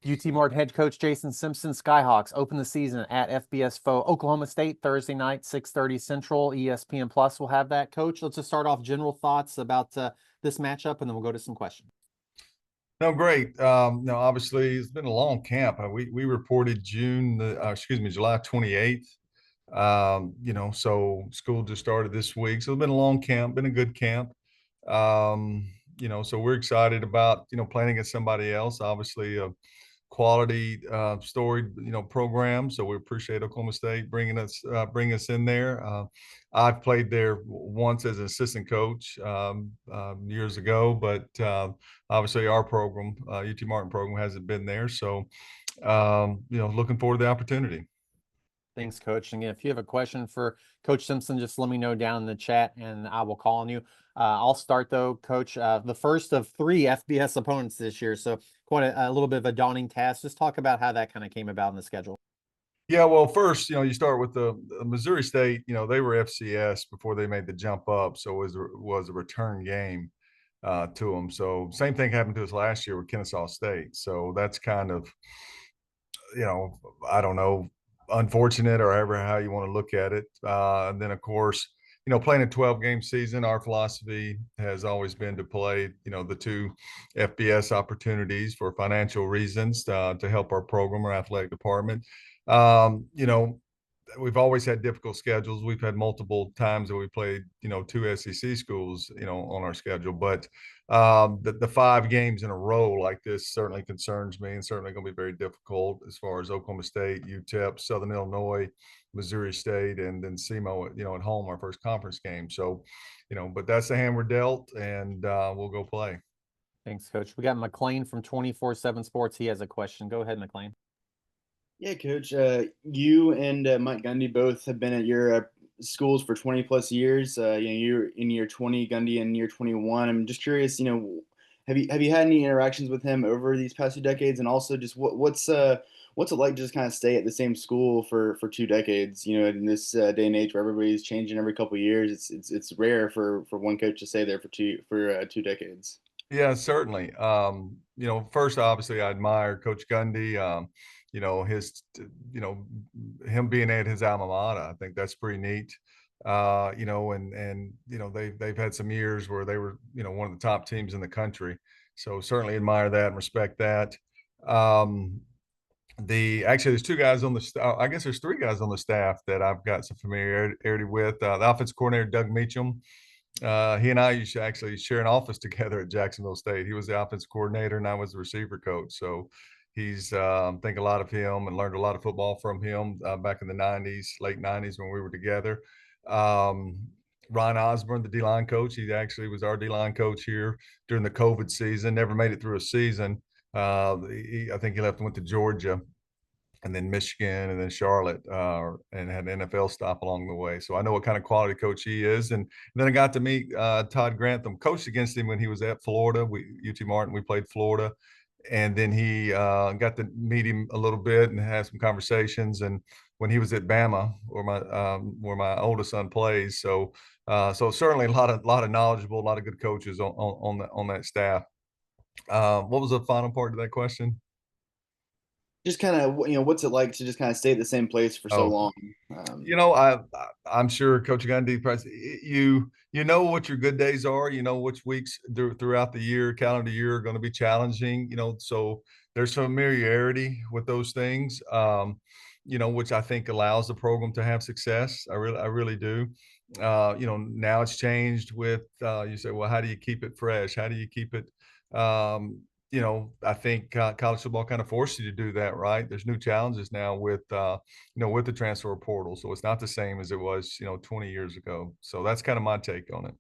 UT Martin head coach Jason Simpson. Skyhawks open the season at FBS foe Oklahoma State Thursday night, 6:30 Central. ESPN Plus will have that. Coach, let's just start off general thoughts about this matchup, and then we'll go to some questions. No, great. No, obviously it's been a long camp. We reported July 28th. So school just started this week. So it's been a long camp, been a good camp. So we're excited about, playing against somebody else, obviously a quality storied, program. So we appreciate Oklahoma State bring us in there. I've played there once as an assistant coach years ago, but obviously our program, UT Martin program, hasn't been there. So, looking forward to the opportunity. Thanks, Coach. And again, if you have a question for Coach Simpson, just let me know down in the chat and I will call on you. I'll start though, Coach. The first of 3 FBS opponents this year, so quite a little bit of a daunting task. Just talk about how that kind of came about in the schedule. Yeah, well, first, you start with the Missouri State. They were FCS before they made the jump up, so it was a return game to them. So same thing happened to us last year with Kennesaw State. So that's kind of, I don't know, unfortunate or however how you want to look at it. And then of course, playing a 12-game season, our philosophy has always been to play, the 2 FBS opportunities for financial reasons to help our program or athletic department. We've always had difficult schedules. We've had multiple times that we played, 2 SEC schools, on our schedule. But the 5 games in a row like this certainly concerns me, and certainly going to be very difficult as far as Oklahoma State, UTEP, Southern Illinois, Missouri State, and then SEMO, at home, our first conference game. So, but that's the hand we're dealt, and we'll go play. Thanks, Coach. We got McLean from 24/7 Sports. He has a question. Go ahead, McLean. Yeah, Coach. You and Mike Gundy both have been at your schools for 20 plus years. You're in year 20, Gundy in year 21. I'm just curious. Have you had any interactions with him over these past 2 decades? And also, just what's it like to just kind of stay at the same school for 2 decades? In this day and age where everybody's changing every couple of years, it's rare for one coach to stay there for 2 decades. Yeah, certainly. First, obviously, I admire Coach Gundy. His, him being at his alma mater, I think that's pretty neat. They've had some years where they were, one of the top teams in the country. So certainly admire that and respect that. There's 2 guys on the staff. I guess there's 3 guys on the staff that I've got some familiarity with. The offensive coordinator, Doug Meacham. He and I used to actually share an office together at Jacksonville State. He was the offensive coordinator and I was the receiver coach. So he's think a lot of him and learned a lot of football from him back in the 90s, late 90s when we were together. Ryan Osborne, the D-line coach, he actually was our D-line coach here during the COVID season, never made it through a season. I think he left and went to Georgia and then Michigan, and then Charlotte, and had an NFL stop along the way. So I know what kind of quality coach he is. And then I got to meet Todd Grantham, coached against him when he was at Florida. UT Martin, we played Florida. And then he got to meet him a little bit and have some conversations. And when he was at Bama, where my oldest son plays, so certainly a lot of knowledgeable, a lot of good coaches on that staff. What was the final part of that question? Just kind of, what's it like to just kind of stay at the same place for so long? I'm sure Coach Gundy, you know what your good days are. You know which weeks throughout the year, calendar year, are going to be challenging. So there's familiarity with those things. Which I think allows the program to have success. I really do. Now it's changed with you say, well, how do you keep it fresh? How do you keep it? I think college football kind of forced you to do that, right? There's new challenges now with the transfer portal. So it's not the same as it was, 20 years ago. So that's kind of my take on it.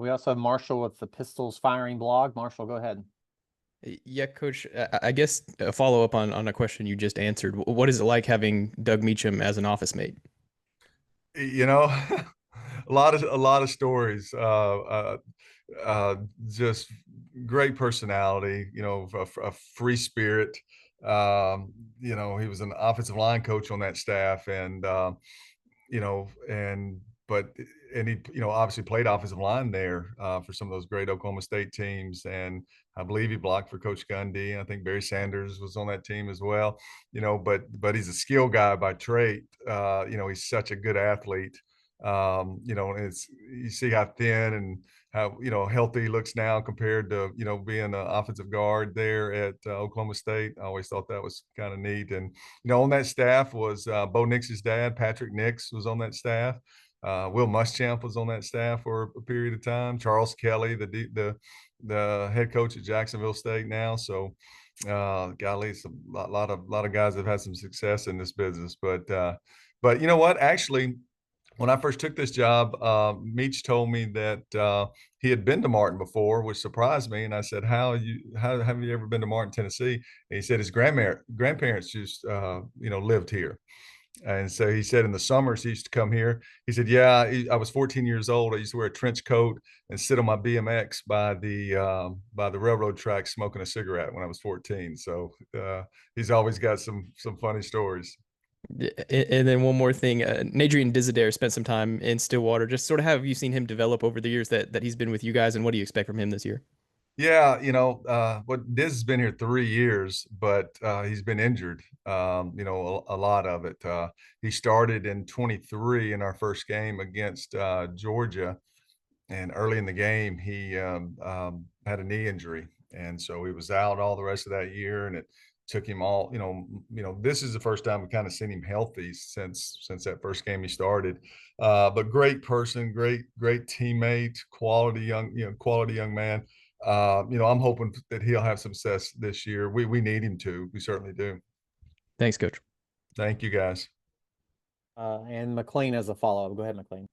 We also have Marshall with the Pistols Firing blog. Marshall, go ahead. Yeah, Coach, I guess a follow-up on a question you just answered. What is it like having Doug Meacham as an office mate? A lot of stories. Just great personality, a free spirit. He was an offensive line coach on that staff, and and he, obviously played offensive line there for some of those great Oklahoma State teams. And I believe he blocked for Coach Gundy. I think Barry Sanders was on that team as well, but he's a skill guy by trait. He's such a good athlete. You see how thin and how, healthy he looks now compared to, being an offensive guard there at Oklahoma State. I always thought that was kind of neat. And, on that staff was Bo Nix's dad, Patrick Nix was on that staff. Will Muschamp was on that staff for a period of time. Charles Kelly, the head coach at Jacksonville State now. So, golly, it's a lot of guys that have had some success in this business. But you know what? Actually, when I first took this job, Meach told me that he had been to Martin before, which surprised me. And I said, "How have you ever been to Martin, Tennessee?" And he said his grandparents just lived here. And so he said in the summers he used to come here. He said, "Yeah, I was 14 years old. I used to wear a trench coat and sit on my BMX by the railroad track smoking a cigarette when I was 14." So he's always got some funny stories. And then one more thing, Nadrian Desidaire spent some time in Stillwater. Just sort of how have you seen him develop over the years that he's been with you guys, and what do you expect from him this year? Yeah, what Diz has been here 3 years, but he's been injured. A lot of it. He started in 23 in our first game against Georgia, and early in the game he had a knee injury, and so he was out all the rest of that year. And it took him all. This is the first time we kind of seen him healthy since that first game he started. But great person, great teammate, quality young man. I'm hoping that he'll have some success this year. We need him to. We certainly do. Thanks, Coach. Thank you, guys. And McLean as a follow-up. Go ahead, McLean.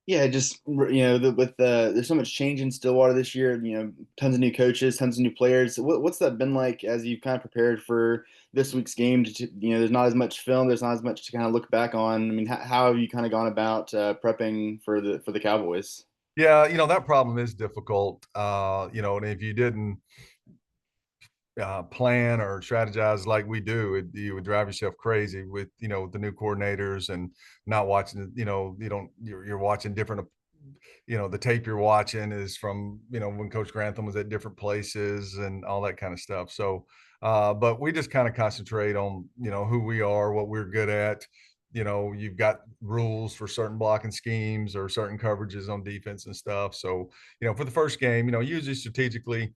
Yeah, just there's so much change in Stillwater this year. Tons of new coaches, tons of new players. What's that been like as you've kind of prepared for this week's game? There's not as much film. There's not as much to kind of look back on. I mean, how have you kind of gone about prepping for the Cowboys? Yeah, that problem is difficult. And if you didn't plan or strategize like we do, you would drive yourself crazy with the new coordinators and not watching. You're watching different. The tape you're watching is from when Coach Grantham was at different places and all that kind of stuff. So, but we just kind of concentrate on who we are, what we're good at. You've got rules for certain blocking schemes or certain coverages on defense and stuff. So, for the first game, usually strategically,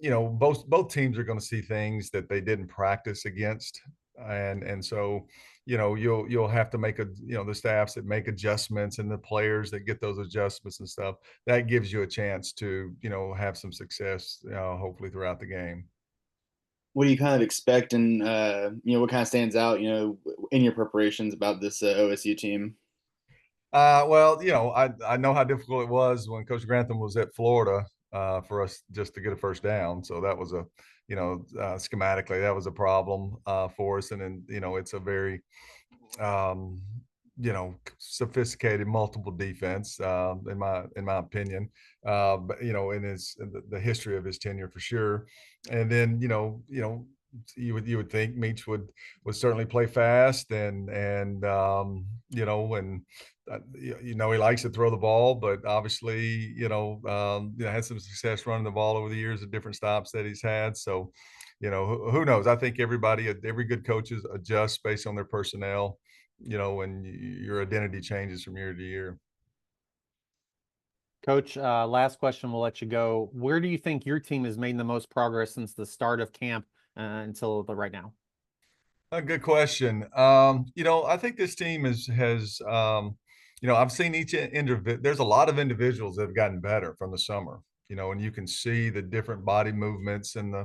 both teams are going to see things that they didn't practice against. And so, you'll have to make the staffs that make adjustments and the players that get those adjustments and stuff, that gives you a chance to, have some success, hopefully throughout the game. What do you kind of expect, and what kind of stands out, in your preparations about this OSU team? Well, I know how difficult it was when Coach Grantham was at Florida for us just to get a first down. So that was schematically, that was a problem for us. And then, it's a very, sophisticated multiple defense, in my opinion. But in the history of his tenure for sure. And then, you would think Meach would certainly play fast and he likes to throw the ball, but obviously had some success running the ball over the years at different stops that he's had. So who knows? I think every good coaches adjust based on their personnel, and your identity changes from year to year. Coach, last question, we'll let you go. Where do you think your team has made the most progress since the start of camp until right now? A good question. I think this team has I've seen each individual. There's a lot of individuals that have gotten better from the summer, and you can see the different body movements and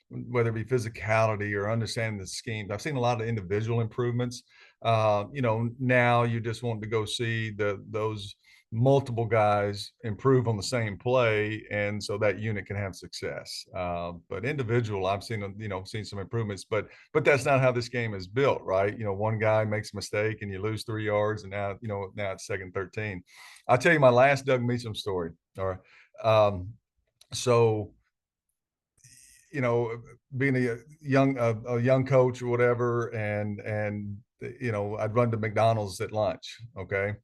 whether it be physicality or understanding the schemes. I've seen a lot of individual improvements. Now you just want to go see those multiple guys improve on the same play, and so that unit can have success. But individual, I've seen some improvements, but that's not how this game is built, right? One guy makes a mistake and you lose 3 yards, and now it's second 13. I'll tell you my last Doug Meacham story. All right. So being a young coach or whatever, and I'd run to McDonald's at lunch. Okay.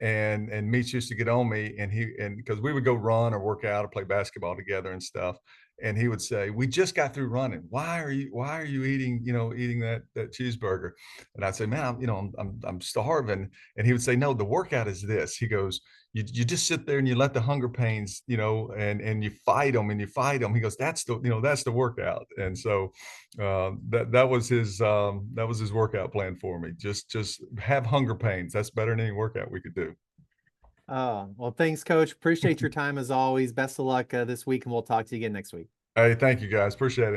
and Meach used to get on me, and because we would go run or work out or play basketball together and stuff. And he would say, "We just got through running. Why are you eating, eating that cheeseburger?" And I'd say, "Man, I'm starving." And he would say, "No, the workout is this." He goes, you just sit there and you let the hunger pains, and you fight them and you fight them. He goes, that's the workout. And so that was his workout plan for me. Just have hunger pains. That's better than any workout we could do. Oh, well, thanks, Coach. Appreciate your time as always. Best of luck this week, and we'll talk to you again next week. Hey, thank you guys. Appreciate it.